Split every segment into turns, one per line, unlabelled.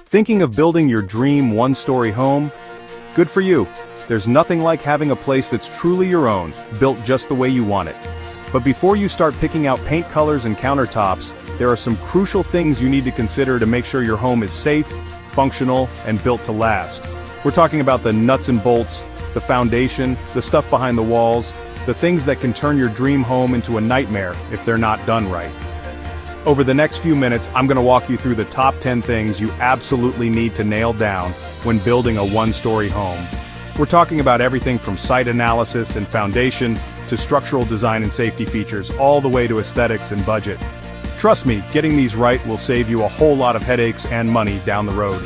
Thinking of building your dream one-story home? Good for you. There's nothing like having a place that's truly your own, built just the way you want it. But before you start picking out paint colors and countertops, there are some crucial things you need to consider to make sure your home is safe, functional, and built to last. We're talking about the nuts and bolts, the foundation, the stuff behind the walls, the things that can turn your dream home into a nightmare if they're not done right. Over the next few minutes, I'm going to walk you through the top 10 things you absolutely need to nail down when building a one-story home. We're talking about everything from site analysis and foundation, to structural design and safety features, all the way to aesthetics and budget. Trust me, getting these right will save you a whole lot of headaches and money down the road.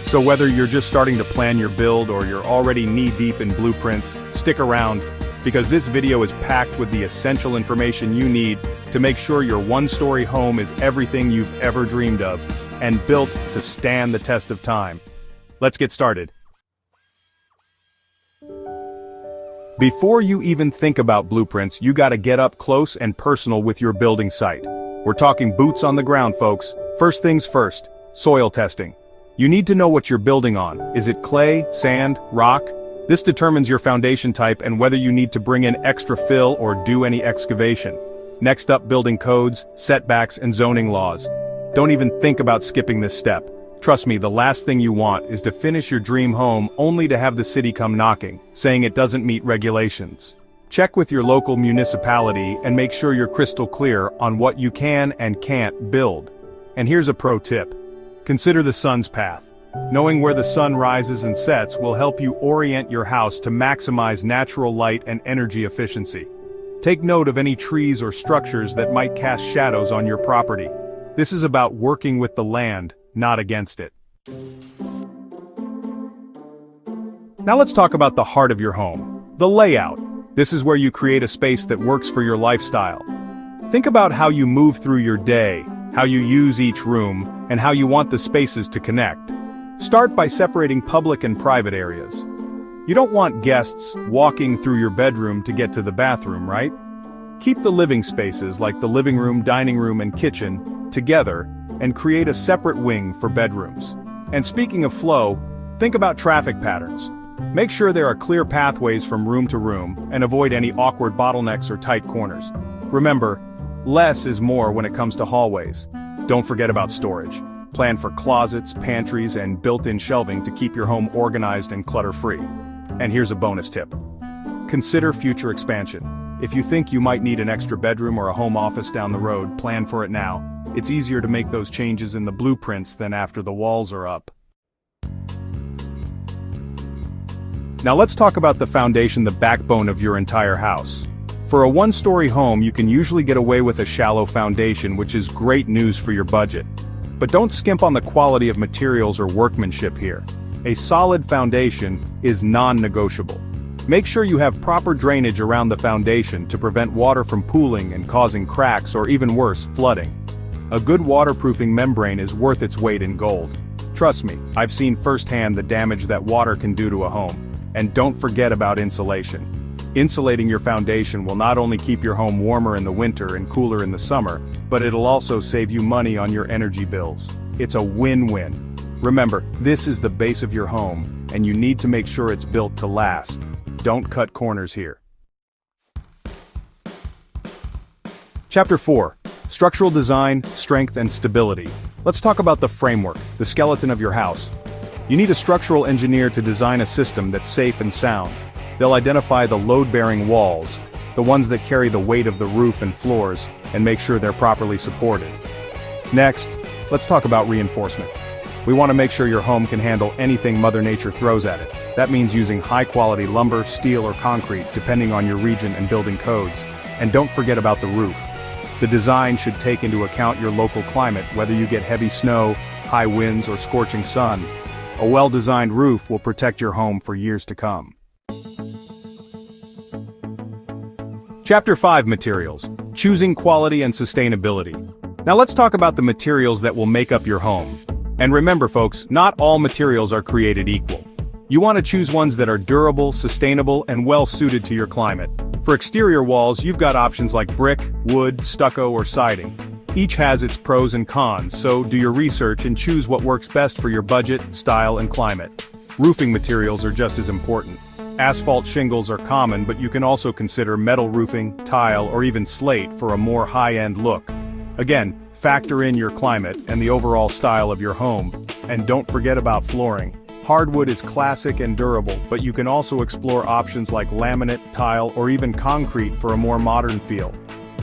So whether you're just starting to plan your build or you're already knee-deep in blueprints, stick around, because this video is packed with the essential information you need to make sure your one-story home is everything you've ever dreamed of, and built to stand the test of time. Let's get started. Before you even think about blueprints, you gotta get up close and personal with your building site. We're talking boots on the ground, folks. First things first, soil testing. You need to know what you're building on. Is it clay, sand, rock? This determines your foundation type and whether you need to bring in extra fill or do any excavation. Next up, building codes, setbacks, and zoning laws. Don't even think about skipping this step. Trust me, the last thing you want is to finish your dream home only to have the city come knocking, saying it doesn't meet regulations. Check with your local municipality and make sure you're crystal clear on what you can and can't build. And here's a pro tip. Consider the sun's path. Knowing where the sun rises and sets will help you orient your house to maximize natural light and energy efficiency. Take note of any trees or structures that might cast shadows on your property. This is about working with the land, not against it. Now let's talk about the heart of your home, the layout. This is where you create a space that works for your lifestyle. Think about how you move through your day, how you use each room, and how you want the spaces to connect. Start by separating public and private areas. You don't want guests walking through your bedroom to get to the bathroom, right? Keep the living spaces like the living room, dining room, and kitchen together and create a separate wing for bedrooms. And speaking of flow, think about traffic patterns. Make sure there are clear pathways from room to room and avoid any awkward bottlenecks or tight corners. Remember, less is more when it comes to hallways. Don't forget about storage. Plan for closets, pantries, and built-in shelving to keep your home organized and clutter-free. And here's a bonus tip. Consider future expansion. If you think you might need an extra bedroom or a home office down the road, plan for it now. It's easier to make those changes in the blueprints than after the walls are up. Now let's talk about the foundation, the backbone of your entire house. For a one-story home, you can usually get away with a shallow foundation, which is great news for your budget. But don't skimp on the quality of materials or workmanship here. A solid foundation is non-negotiable. Make sure you have proper drainage around the foundation to prevent water from pooling and causing cracks or even worse, flooding. A good waterproofing membrane is worth its weight in gold. Trust me, I've seen firsthand the damage that water can do to a home. And don't forget about insulation. Insulating your foundation will not only keep your home warmer in the winter and cooler in the summer, but it'll also save you money on your energy bills. It's a win-win. Remember, this is the base of your home, and you need to make sure it's built to last. Don't cut corners here. Chapter 4. Structural design, strength, and stability. Let's talk about the framework, the skeleton of your house. You need a structural engineer to design a system that's safe and sound. They'll identify the load-bearing walls, the ones that carry the weight of the roof and floors, and make sure they're properly supported. Next, let's talk about reinforcement. We want to make sure your home can handle anything Mother Nature throws at it. That means using high-quality lumber, steel, or concrete, depending on your region and building codes. And don't forget about the roof. The design should take into account your local climate, whether you get heavy snow, high winds, or scorching sun. A well-designed roof will protect your home for years to come. Chapter 5. Materials. Choosing quality and sustainability. Now let's talk about the materials that will make up your home. And remember folks, not all materials are created equal. You want to choose ones that are durable, sustainable, and well-suited to your climate. For exterior walls, you've got options like brick, wood, stucco, or siding. Each has its pros and cons, so do your research and choose what works best for your budget, style, and climate. Roofing materials are just as important. Asphalt shingles are common, but you can also consider metal roofing, tile, or even slate for a more high-end look. Again, factor in your climate and the overall style of your home. And don't forget about flooring. Hardwood is classic and durable, but you can also explore options like laminate, tile, or even concrete for a more modern feel.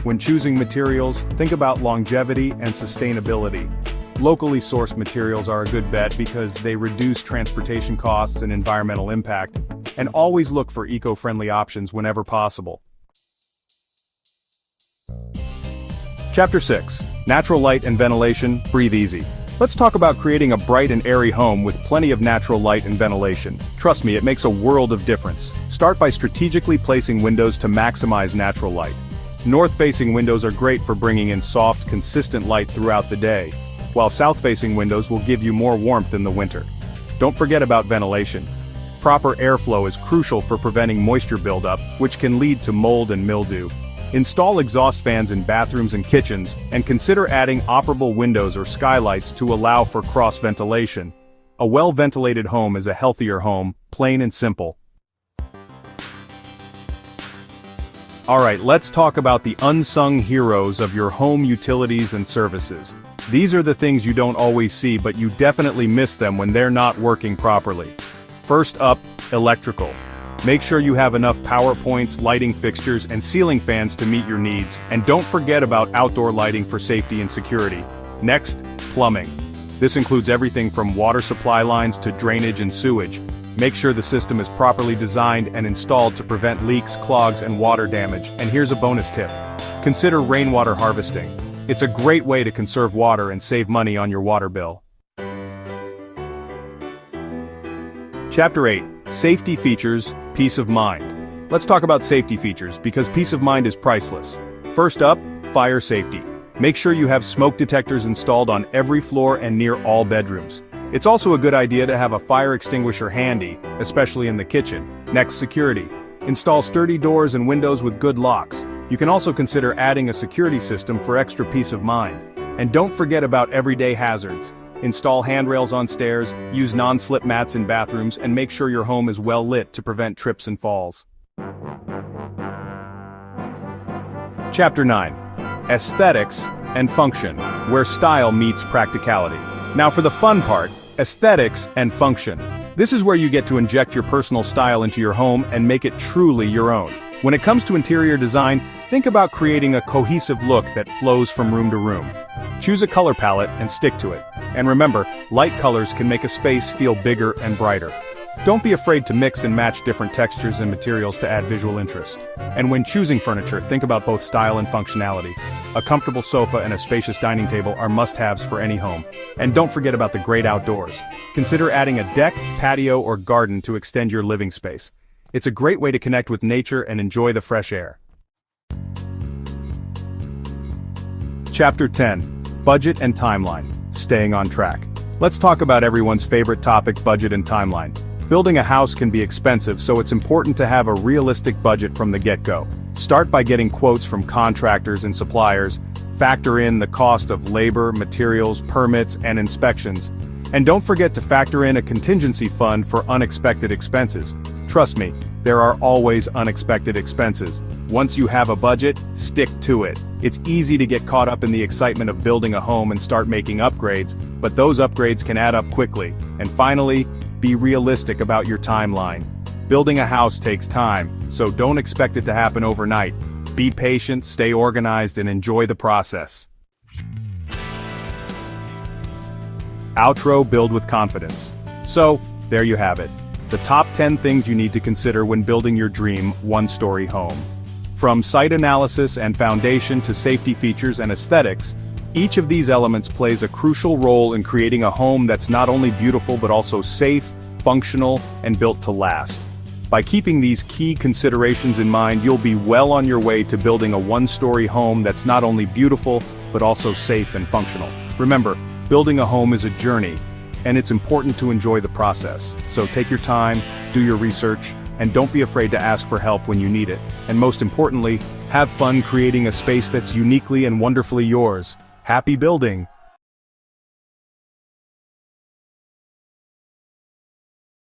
When choosing materials, think about longevity and sustainability. Locally sourced materials are a good bet because they reduce transportation costs and environmental impact, and always look for eco-friendly options whenever possible. Chapter 6. Natural light and ventilation, breathe easy. Let's talk about creating a bright and airy home with plenty of natural light and ventilation. Trust me, it makes a world of difference. Start by strategically placing windows to maximize natural light. North-facing windows are great for bringing in soft, consistent light throughout the day, while south-facing windows will give you more warmth in the winter. Don't forget about ventilation. Proper airflow is crucial for preventing moisture buildup, which can lead to mold and mildew. Install exhaust fans in bathrooms and kitchens, and consider adding operable windows or skylights to allow for cross-ventilation. A well-ventilated home is a healthier home, plain and simple. Alright, let's talk about the unsung heroes of your home utilities and services. These are the things you don't always see, but you definitely miss them when they're not working properly. First up, electrical. Make sure you have enough power points, lighting fixtures, and ceiling fans to meet your needs, and don't forget about outdoor lighting for safety and security. Next, plumbing. This includes everything from water supply lines to drainage and sewage. Make sure the system is properly designed and installed to prevent leaks, clogs, and water damage. And here's a bonus tip. Consider rainwater harvesting. It's a great way to conserve water and save money on your water bill. Chapter 8. Safety features, peace of mind. Let's talk about safety features, because peace of mind is priceless. First up, fire safety. Make sure you have smoke detectors installed on every floor and near all bedrooms. It's also a good idea to have a fire extinguisher handy, especially in the kitchen. Next, security. Install sturdy doors and windows with good locks. You can also consider adding a security system for extra peace of mind. And don't forget about everyday hazards. Install handrails on stairs, use non-slip mats in bathrooms, and make sure your home is well lit to prevent trips and falls. Chapter 9. Aesthetics and function, where style meets practicality. Now for the fun part, aesthetics and function. This is where you get to inject your personal style into your home and make it truly your own. When it comes to interior design, think about creating a cohesive look that flows from room to room. Choose a color palette and stick to it. And remember, light colors can make a space feel bigger and brighter. Don't be afraid to mix and match different textures and materials to add visual interest. And when choosing furniture, think about both style and functionality. A comfortable sofa and a spacious dining table are must-haves for any home. And don't forget about the great outdoors. Consider adding a deck, patio, or garden to extend your living space. It's a great way to connect with nature and enjoy the fresh air. Chapter 10. Budget and timeline. Staying on track. Let's talk about everyone's favorite topic, budget and timeline. Building a house can be expensive, so it's important to have a realistic budget from the get-go. Start by getting quotes from contractors and suppliers. Factor in the cost of labor, materials, permits, and inspections. And don't forget to factor in a contingency fund for unexpected expenses. Trust me, there are always unexpected expenses. Once you have a budget, stick to it. It's easy to get caught up in the excitement of building a home and start making upgrades, but those upgrades can add up quickly. And finally, be realistic about your timeline. Building a house takes time, so don't expect it to happen overnight. Be patient, stay organized, and enjoy the process. Outro: build with confidence. So, there you have it. The top 10 things you need to consider when building your dream one-story home. From site analysis and foundation to safety features and aesthetics, each of these elements plays a crucial role in creating a home that's not only beautiful but also safe, functional, and built to last. By keeping these key considerations in mind, you'll be well on your way to building a one-story home that's not only beautiful but also safe and functional. Remember, building a home is a journey, and it's important to enjoy the process. So take your time, do your research, and don't be afraid to ask for help when you need it. And most importantly, have fun creating a space that's uniquely and wonderfully yours. Happy building!